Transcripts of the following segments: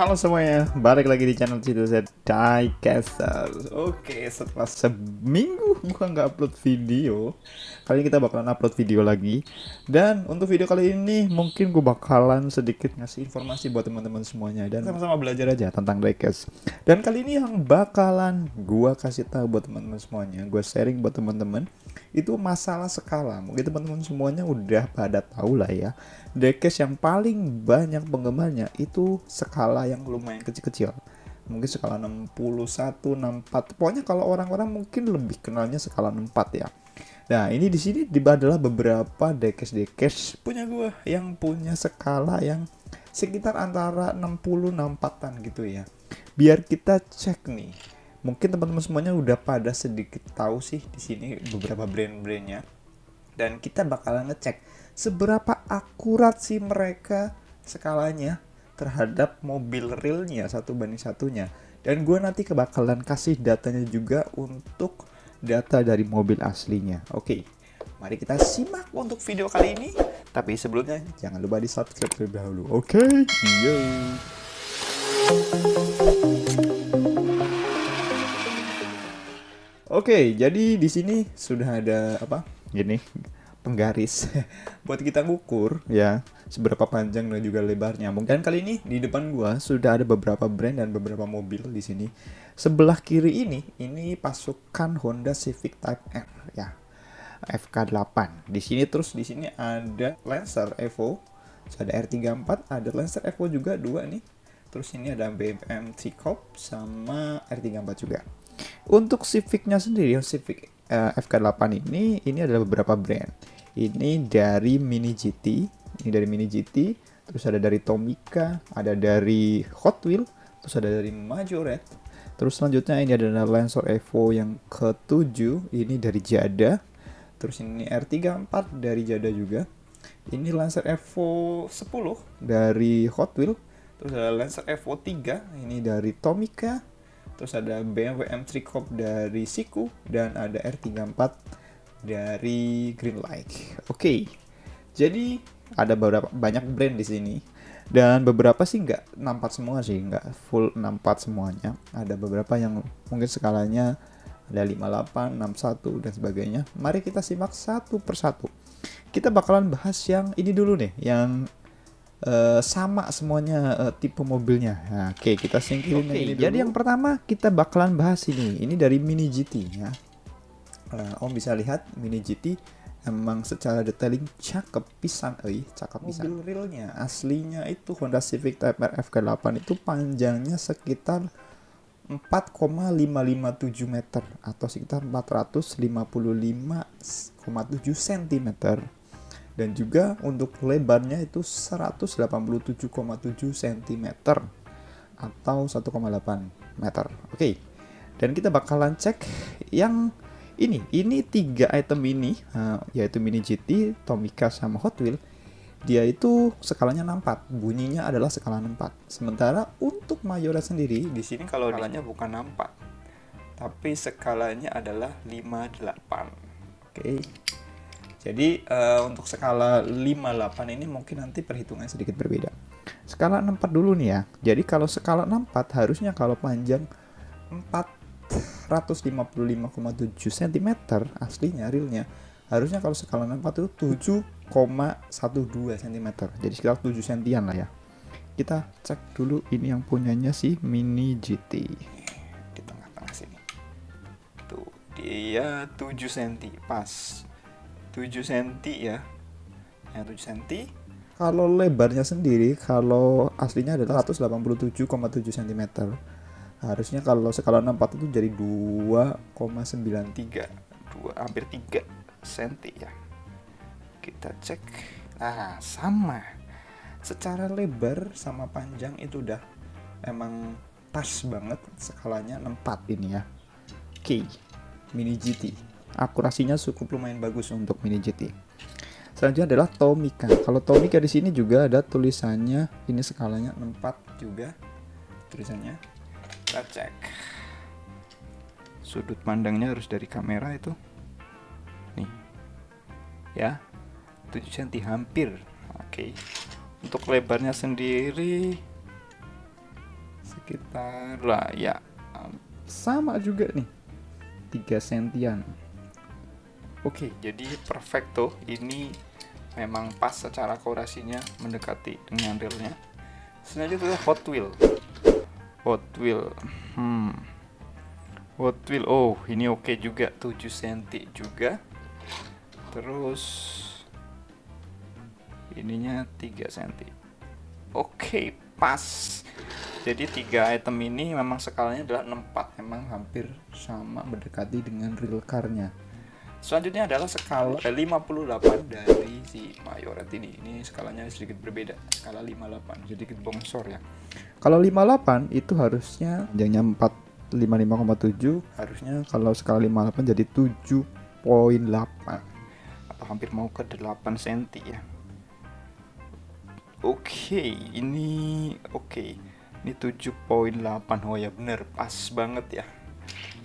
Halo semuanya, balik lagi di channel Citizen Diecasters. Oke, setelah seminggu gua nggak upload video, kali ini kita bakalan upload video lagi. Dan untuk video kali ini mungkin gua bakalan sedikit ngasih informasi buat teman-teman semuanya dan sama-sama belajar aja tentang diecast. Dan kali ini yang bakalan gua kasih tahu buat teman-teman semuanya, gua sharing buat teman-teman itu masalah skala. Mungkin teman-teman semuanya udah pada tahu lah ya. Diecast yang paling banyak penggemarnya itu skala yang lumayan kecil-kecil. Mungkin skala 61, 64. Pokoknya kalau orang-orang mungkin lebih kenalnya skala 64 ya. Nah, ini di sini adalah beberapa diecast punya gua yang punya skala yang sekitar antara 60 64-an gitu ya. Biar kita cek nih. Mungkin teman-teman semuanya udah pada sedikit tahu sih di sini beberapa brand-brandnya. Dan kita bakalan ngecek seberapa akurat sih mereka skalanya terhadap mobil realnya satu banding satunya. Dan gue nanti bakalan kasih datanya juga untuk data dari mobil aslinya. Oke, mari kita simak untuk video kali ini. Tapi sebelumnya jangan lupa di subscribe terlebih dahulu. Oke, yo. Oke, jadi di sini sudah ada apa? Gini, penggaris buat kita ngukur ya seberapa panjang dan juga lebarnya. Mungkin kali ini di depan gua sudah ada beberapa brand dan beberapa mobil di sini. Sebelah kiri ini pasukan Honda Civic Type R ya. FK8. Di sini ada Lancer Evo, ada R34, ada Lancer Evo juga dua nih. Terus ini ada BMW T-Coupe sama R34 juga. Untuk Civic-nya sendiri, Civic FK8 ini adalah beberapa brand. Ini dari Mini GT, terus ada dari Tomica, ada dari Hot Wheels, terus ada dari Majorette. Terus selanjutnya ini adalah Lancer Evo yang ke-7, ini dari Jada. Terus ini R34 dari Jada juga. Ini Lancer Evo 10 dari Hot Wheels. Terus ada Lancer Evo 3, ini dari Tomica. Terus ada BMW M3 Coupe dari Siku dan ada R34 dari Greenlight. Oke. Jadi ada banyak brand di sini. Dan beberapa sih nggak 64 semua sih, nggak full 64 semuanya. Ada beberapa yang mungkin skalanya ada 58, 61 dan sebagainya. Mari kita simak satu persatu. Kita bakalan bahas yang ini dulu nih, yang sama semuanya tipe mobilnya. Nah, oke, kita singkirin ini dulu. Jadi yang pertama kita bakalan bahas ini. Ini dari Mini GT ya. Om bisa lihat Mini GT emang secara detailing cakep pisan, cakep pisan. Mobil realnya aslinya itu Honda Civic Type R FK8 itu panjangnya sekitar 4,557 meter atau sekitar 455,7 cm. Dan juga untuk lebarnya itu 187,7 cm atau 1,8 meter. Oke. Dan kita bakalan cek yang ini 3 item ini, yaitu Mini GT, Tomica sama Hot Wheels. Dia itu skalanya 64, bunyinya adalah skala 64. Sementara untuk Majorette sendiri di sini kalau skalanya bukan 64, tapi skalanya adalah 58. Oke. Jadi untuk skala 58 ini mungkin nanti perhitungannya sedikit berbeda. Skala 64 dulu nih ya. Jadi kalau skala 64 harusnya kalau panjang 455,7 cm aslinya realnya, harusnya kalau skala 64 itu 7,12 cm. Jadi sekitar 7 cm lah ya. Kita cek dulu ini yang punyanya si Mini GT. Di tengah-tengah sini. Tuh, dia 7 cm pas. 7 cm ya. Yang 7 cm. Kalau lebarnya sendiri, kalau aslinya adalah 187,7 cm. Harusnya kalau skala 64 itu jadi 2,93, hampir 3 cm ya. Kita cek. Nah, sama. Secara lebar sama panjang itu udah emang pas banget skalanya 64 ini ya. Oke. Mini GT. Akurasinya cukup lumayan bagus untuk Mini GT. Selanjutnya adalah Tomica. Kalau Tomica di sini juga ada tulisannya, ini skalanya 64 juga tulisannya. Kita cek. Sudut pandangnya harus dari kamera itu. Nih. Ya. 7 cm hampir. Oke. Untuk lebarnya sendiri sekitar lah ya, sama juga nih 3 sentian. Oke, jadi perfecto. Ini memang pas secara akurasinya, mendekati dengan realnya. Selanjutnya Hot Wheel. Hot Wheel. Hot Wheel. Oh, ini oke juga, 7 cm juga. Terus ininya 3 cm. Oke, pas. Jadi 3 item ini memang skalanya adalah 64, memang hampir sama, mendekati dengan real car-nya. Selanjutnya adalah skala 58 dari si Mayoret ini. Ini skalanya sedikit berbeda, skala 58, sedikit bongsor ya. Kalau 58 itu harusnya panjangnya 455,7, harusnya kalau skala 58 jadi 7,8 atau hampir mau ke 8 cm ya. Oke, ini oke. Ini 7,8. Oh ya bener, pas banget ya.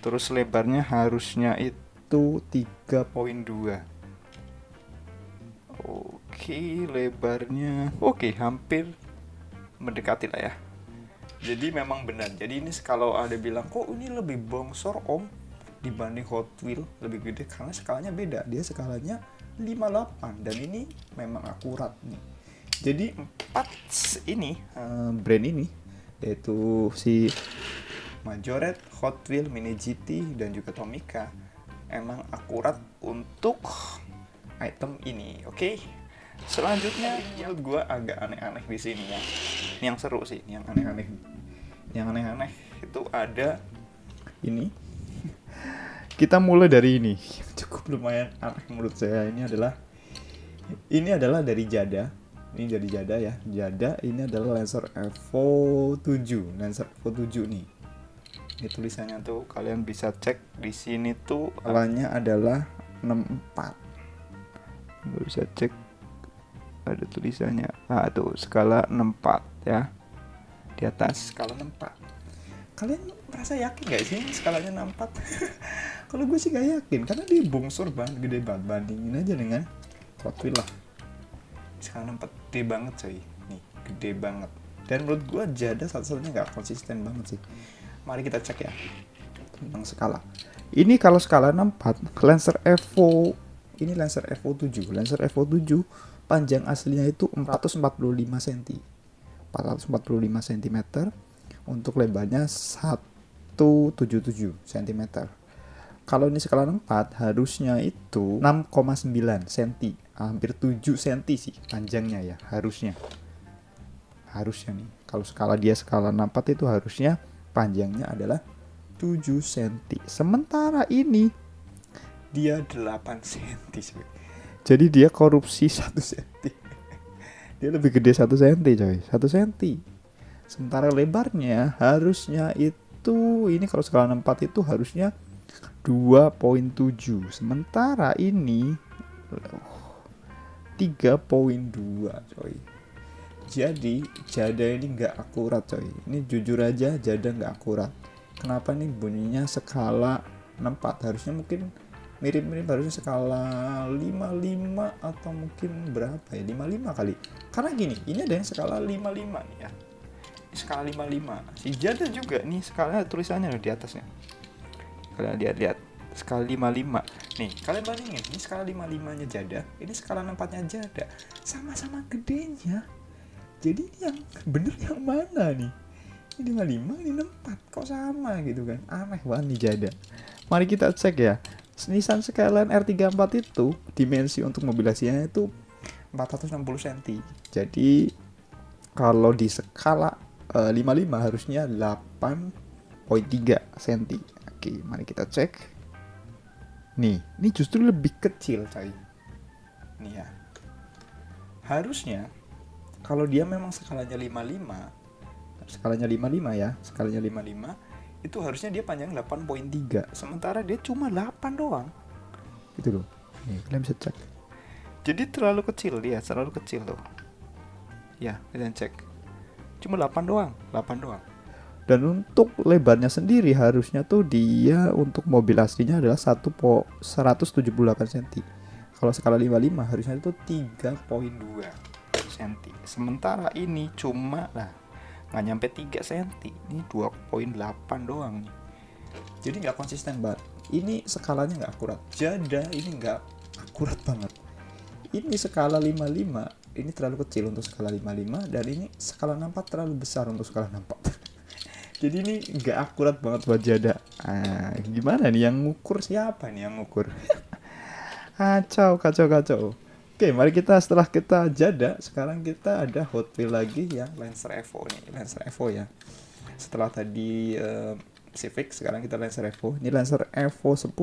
Terus lebarnya harusnya itu 3,2. Oke, lebarnya oke, hampir mendekati lah ya. Jadi memang benar. Jadi ini kalau ada bilang kok ini lebih bongsor om dibanding Hot Wheel, lebih gede, karena skalanya beda. Dia skalanya 58 dan ini memang akurat nih. Jadi 4 ini brand ini, yaitu si Majoret, Hot Wheel, Mini GT dan juga Tomica, emang akurat untuk item ini. Oke. Selanjutnya menurut gue agak aneh-aneh di sini ya. Ini yang seru sih, yang aneh-aneh. Yang aneh-aneh itu ada ini. Kita mulai dari ini. Cukup lumayan aneh menurut saya. Ini adalah dari Jada. Ini dari Jada ya. Jada ini adalah Lancer Evo 7. Lancer Evo 7 nih. Ini tulisannya tuh kalian bisa cek di sini tuh, skalanya adalah 64. Bisa cek, ada tulisannya. Tuh skala 64 ya. Di atas skala 64. Kalian merasa yakin gak sih skalanya 64? Kalau gue sih gak yakin, karena dia bongsor banget, gede banget. Bandingin aja dengan Hot Wheel lah. Skala 64 gede banget coy. Nih, gede banget. Dan menurut gue Jada satu-satunya gak konsisten banget sih. Mari kita cek ya tentang skala. Ini kalau skala 64, Lancer Evo, ini Lancer Evo 7. Lancer Evo 7 panjang aslinya itu 445 cm. 445 cm. Untuk lebarnya 177 cm. Kalau ini skala 4 harusnya itu 6,9 cm. Hampir 7 cm sih panjangnya ya, harusnya. Harusnya nih. Kalau skala dia skala 64 itu harusnya panjangnya adalah 7 cm. Sementara ini dia 8 cm. Jadi dia korupsi 1 cm. Dia lebih gede 1 cm coy. 1 cm. Sementara lebarnya harusnya itu, ini kalau skala 64 itu harusnya 2,7. Sementara ini 3,2 coy. Jadi Jada ini nggak akurat coy. Ini jujur aja Jada nggak akurat. Kenapa nih bunyinya skala 64? Harusnya mungkin mirip-mirip, harusnya skala 55 atau mungkin berapa ya, 55 kali. Karena gini, ini ada yang skala 55 nih ya. Ini skala 55. Si Jada juga nih skalanya tulisannya di atasnya. Kalian lihat skala 55. Nih, kalian bandingin, ini skala 55-nya Jada, ini skala 64-nya Jada. Sama-sama gedenya. Jadi yang bener yang mana nih? Ini 55, ini 64. Kok sama gitu kan? Aneh banget nih Jada. Mari kita cek ya. Nissan Skyline R34 itu dimensi untuk mobilisasinya itu 460 cm. Jadi kalau di skala 55 harusnya 8,3 cm. Oke, mari kita cek. Nih, ini justru lebih kecil coy. Nih ya. Harusnya kalau dia memang skalanya 55, skalanya 55 ya, skalanya 55, itu harusnya dia panjang 8,3. Sementara dia cuma 8 doang. Gitu loh. Nih, kalian bisa cek. Jadi terlalu kecil dia, terlalu kecil tuh. Ya, kalian cek. Cuma 8 doang, 8 doang. Dan untuk lebarnya sendiri harusnya tuh dia untuk mobil aslinya adalah 178 cm. Kalau skala 55 harusnya itu 3,2 cm. Sementara ini cuma lah nggak nyampe 3 cm, ini 2,8 doang nih. Jadi nggak konsisten banget. Ini skalanya nggak akurat. Jada ini nggak akurat banget. Ini skala 55, ini terlalu kecil untuk skala 55, dan ini skala 64 terlalu besar untuk skala 64. Jadi ini nggak akurat banget buat jada. Gimana nih yang ngukur, siapa nih yang ngukur? Kacau. Oke, mari kita setelah kita jada, sekarang kita ada Hot Wheel lagi ya, Lancer Evo nih, Lancer Evo ya. Setelah tadi Civic, sekarang kita Lancer Evo. Ini Lancer Evo 10.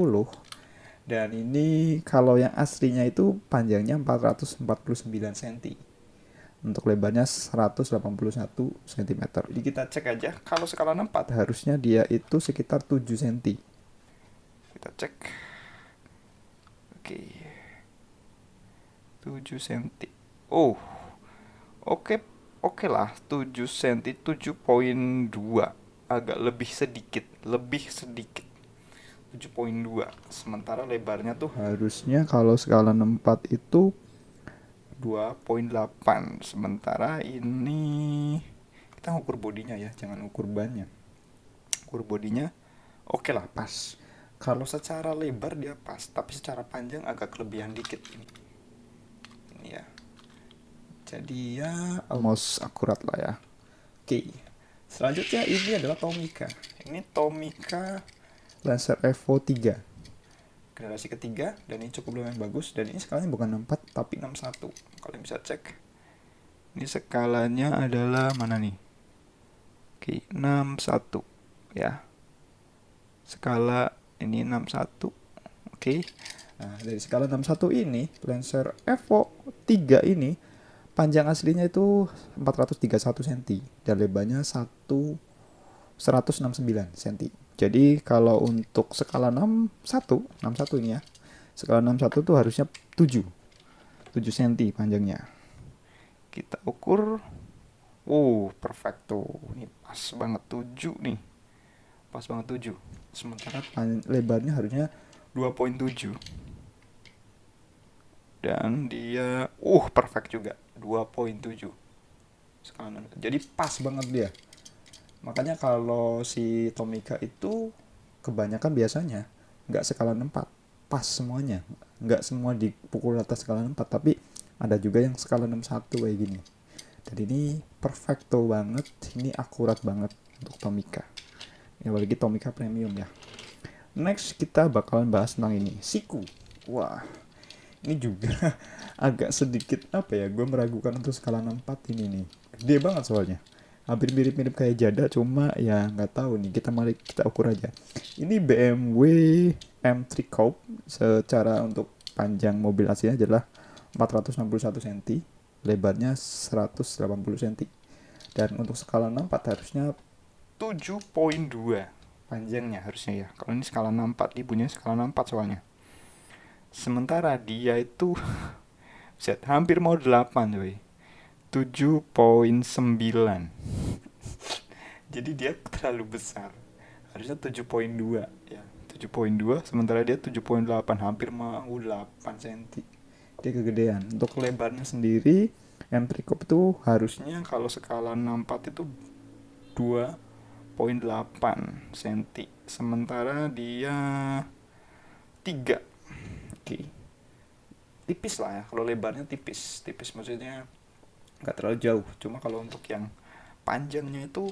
Dan ini kalau yang aslinya itu panjangnya 449 cm. Untuk lebarnya 181 cm. Jadi kita cek aja, kalau skala 64 harusnya dia itu sekitar 7 cm. Kita cek. Oke. 7 cm. Oh. Oke lah, 7 cm, 7,2. Agak lebih sedikit. 7,2. Sementara lebarnya tuh harusnya kalau skala 64 itu 2,8. Sementara ini kita ngukur bodinya ya, jangan ukur bannya. Ukur bodinya oke lah, pas. Kalau secara lebar dia pas, tapi secara panjang agak kelebihan dikit ini ya. Jadi ya almost akurat lah ya. Oke. Selanjutnya ini adalah Tomica. Ini Tomica Lancer Evo 3 generasi ketiga, dan ini cukup lumayan bagus, dan ini skalanya bukan 64 tapi 61. Kalian bisa cek. Ini skalanya adalah mana nih? Oke, 61 ya. Skala ini 61. Oke. Nah, dari skala 61 ini, Lancer Evo 3 ini panjang aslinya itu 431 cm dan lebarnya 169 cm. Jadi kalau untuk skala 61 ini ya, skala 61 tuh harusnya 7 cm panjangnya. Kita ukur. Perfecto. Ini pas banget 7 nih. Pas banget 7. Sementara lebarnya harusnya 2,7. Dan dia perfect juga, 2,7 skala 6. Jadi pas banget dia. Makanya kalau si Tomica itu kebanyakan biasanya nggak skala 64, pas semuanya. Nggak semua dipukul atas skala 64, tapi ada juga yang skala 61 kayak gini. Dan ini perfecto banget, ini akurat banget untuk Tomica. Ya, apalagi Tomica premium ya. Next kita bakalan bahas tentang ini, Siku. Wah, ini juga agak sedikit gue meragukan untuk skala 64 ini nih. Gede banget soalnya. Hampir mirip-mirip kayak Jada, cuma ya nggak tahu nih, mari kita ukur aja. Ini BMW M3 Coupe. Secara untuk panjang mobil aslinya adalah 461 cm, lebarnya 180 cm. Dan untuk skala 64 harusnya 7,2 panjangnya harusnya ya. Kalau ini skala 64, ibunya skala 64 soalnya. Sementara dia itu hampir mau 8 coy. 7,9. Jadi dia terlalu besar. Harusnya 7,2 ya. 7,2, sementara dia 7,8, hampir mau 8 cm. Dia kegedean. Untuk lebarnya sendiri M3 Coupe itu harusnya kalau skala 64 itu 2,8 cm. Sementara dia 3. Oke. Tipis lah ya, kalau lebarnya tipis maksudnya nggak terlalu jauh. Cuma kalau untuk yang panjangnya itu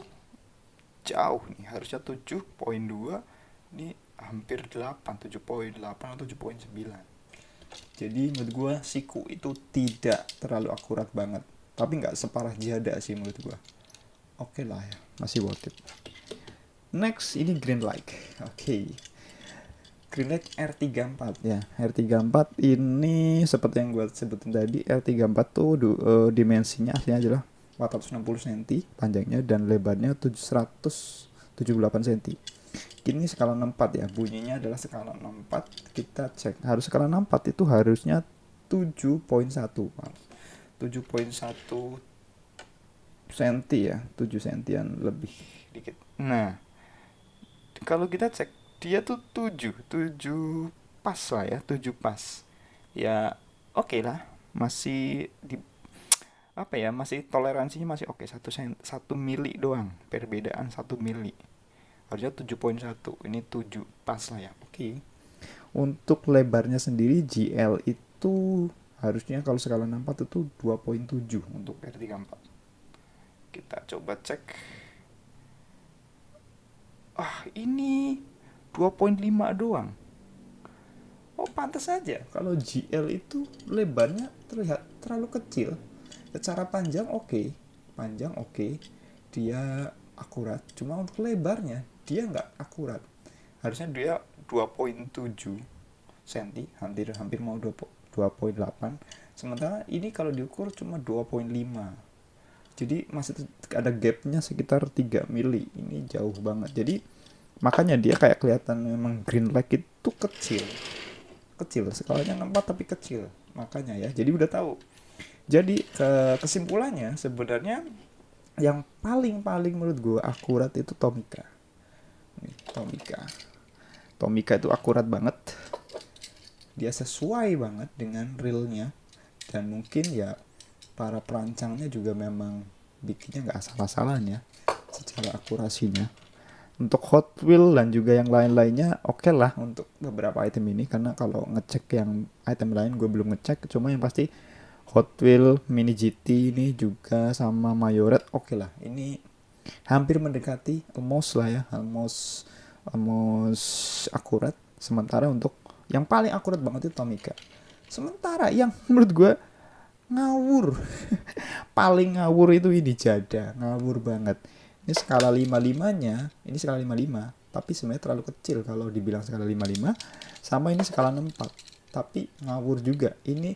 jauh nih, harusnya 7,2, ini hampir 8, 7,8 atau 7,9. Jadi menurut gue Siku itu tidak terlalu akurat banget, tapi nggak separah Jada sih menurut gue. Oke lah ya, masih worth it. Next ini Greenlight. Oke. Greenlight R34 ya. R34 ini seperti yang gue sebutin tadi, R34 tuh dimensinya aslinya adalah 460 cm panjangnya dan lebarnya 778 cm. Ini skala 64 ya. Bunyinya adalah skala 64. Kita cek. Harus skala 64 itu harusnya 7,1. 7,1 cm ya. 7 cm lebih dikit. Nah, kalau kita cek dia tuh 7 pas lah ya, 7 pas. Ya, oke lah, masih apa ya, masih toleransinya masih oke, 1 mili doang, perbedaan 1 mili. Harusnya 7,1, ini 7, pas lah ya. Oke. Untuk lebarnya sendiri GL itu harusnya kalau skala 64 itu 2,7 untuk R34. Kita coba cek. Ini 2,5 doang. Oh, pantas saja kalau GL itu lebarnya terlihat terlalu kecil. Secara panjang oke. Panjang oke. Dia akurat. Cuma untuk lebarnya dia nggak akurat. Harusnya dia 2,7 cm, hampir mau 2,8. Sementara ini kalau diukur cuma 2,5. Jadi masih ada gapnya sekitar 3 mili. Ini jauh banget. Jadi makanya dia kayak kelihatan memang green light itu kecil, skalanya 64 tapi kecil, makanya ya. Jadi udah tahu. Jadi kesimpulannya sebenarnya yang paling menurut gue akurat itu Tomica. Tomica itu akurat banget, dia sesuai banget dengan realnya, dan mungkin ya para perancangnya juga memang bikinnya nggak asal-asalan ya secara akurasinya. Untuk Hot Wheel dan juga yang lain-lainnya oke lah untuk beberapa item ini, karena kalau ngecek yang item lain gue belum ngecek. Cuma yang pasti Hot Wheel Mini GT ini juga sama Majoret oke lah. Ini hampir mendekati almost lah ya, almost akurat. Sementara untuk yang paling akurat banget itu Tomica. Sementara yang menurut gue ngawur paling ngawur itu ini Jada, ngawur banget. Ini skala 55-nya, ini skala 55, tapi sebenarnya terlalu kecil kalau dibilang skala 55. Sama ini skala 64, tapi ngawur juga. Ini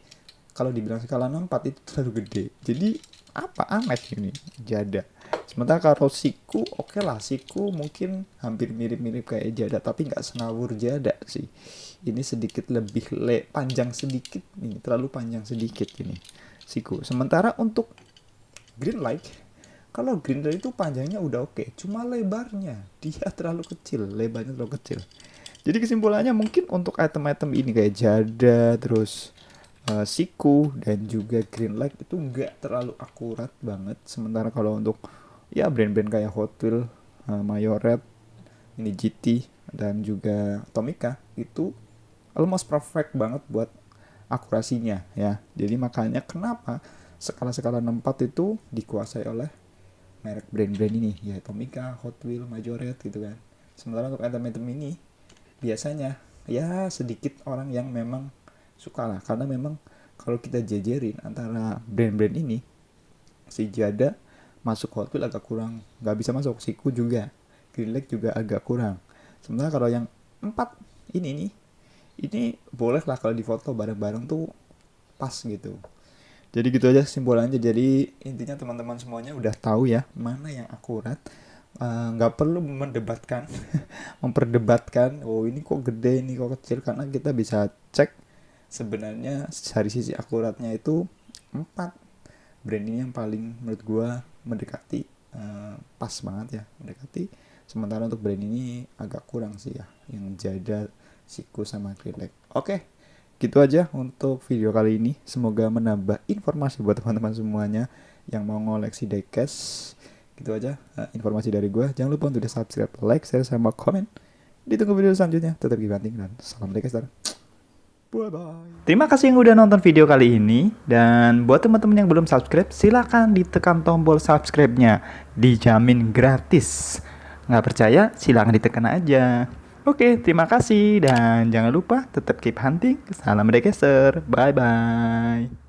kalau dibilang skala 64 itu terlalu gede. Jadi apa aneh ini Jada. Sementara kalau Siku oke lah, Siku mungkin hampir mirip-mirip kayak Jada, tapi nggak sengawur Jada sih. Ini sedikit lebih panjang sedikit, ini terlalu panjang sedikit ini Siku. Sementara untuk Green Light, kalau Green Light itu panjangnya udah oke, cuma lebarnya dia terlalu kecil, lebarnya terlalu kecil. Jadi kesimpulannya mungkin untuk item-item ini kayak Jada, terus Siku dan juga Green Light itu nggak terlalu akurat banget. Sementara kalau untuk ya brand-brand kayak Hot Wheels, Majoret, ini GT dan juga Tomica itu almost perfect banget buat akurasinya ya. Jadi makanya kenapa skala-skala 64 itu dikuasai oleh merek brand-brand ini ya, Tomica, Hot Wheels, Majoret gitu kan. Sementara untuk item-item ini biasanya ya sedikit orang yang memang suka lah, karena memang kalau kita jejerin antara brand-brand ini, si Jada masuk Hot Wheels agak kurang, nggak bisa masuk. Siku juga, Green Lake juga agak kurang. Sementara kalau yang 4 ini boleh lah kalau difoto bareng-bareng tuh pas gitu. Jadi gitu aja kesimpulannya. Jadi intinya teman-teman semuanya udah tahu ya mana yang akurat. Nggak perlu memperdebatkan oh ini kok gede, ini kok kecil, karena kita bisa cek sebenarnya dari sisi akuratnya itu 4 brand ini yang paling menurut gua mendekati, pas banget ya, mendekati. Sementara untuk brand ini agak kurang sih ya, yang Jada, Siku sama Green Lake. Oke, gitu aja untuk video kali ini. Semoga menambah informasi buat teman-teman semuanya yang mau ngoleksi diecast. Gitu aja informasi dari gue. Jangan lupa untuk subscribe, like, share, sama komen. Ditunggu video selanjutnya. Tetap gibanting dan salam diecast. Bye-bye. Terima kasih yang udah nonton video kali ini. Dan buat teman-teman yang belum subscribe, silahkan ditekan tombol subscribe-nya. Dijamin gratis. Nggak percaya, silahkan ditekan aja. Oke, terima kasih dan jangan lupa tetap keep hunting. Salam Decaster. Bye bye.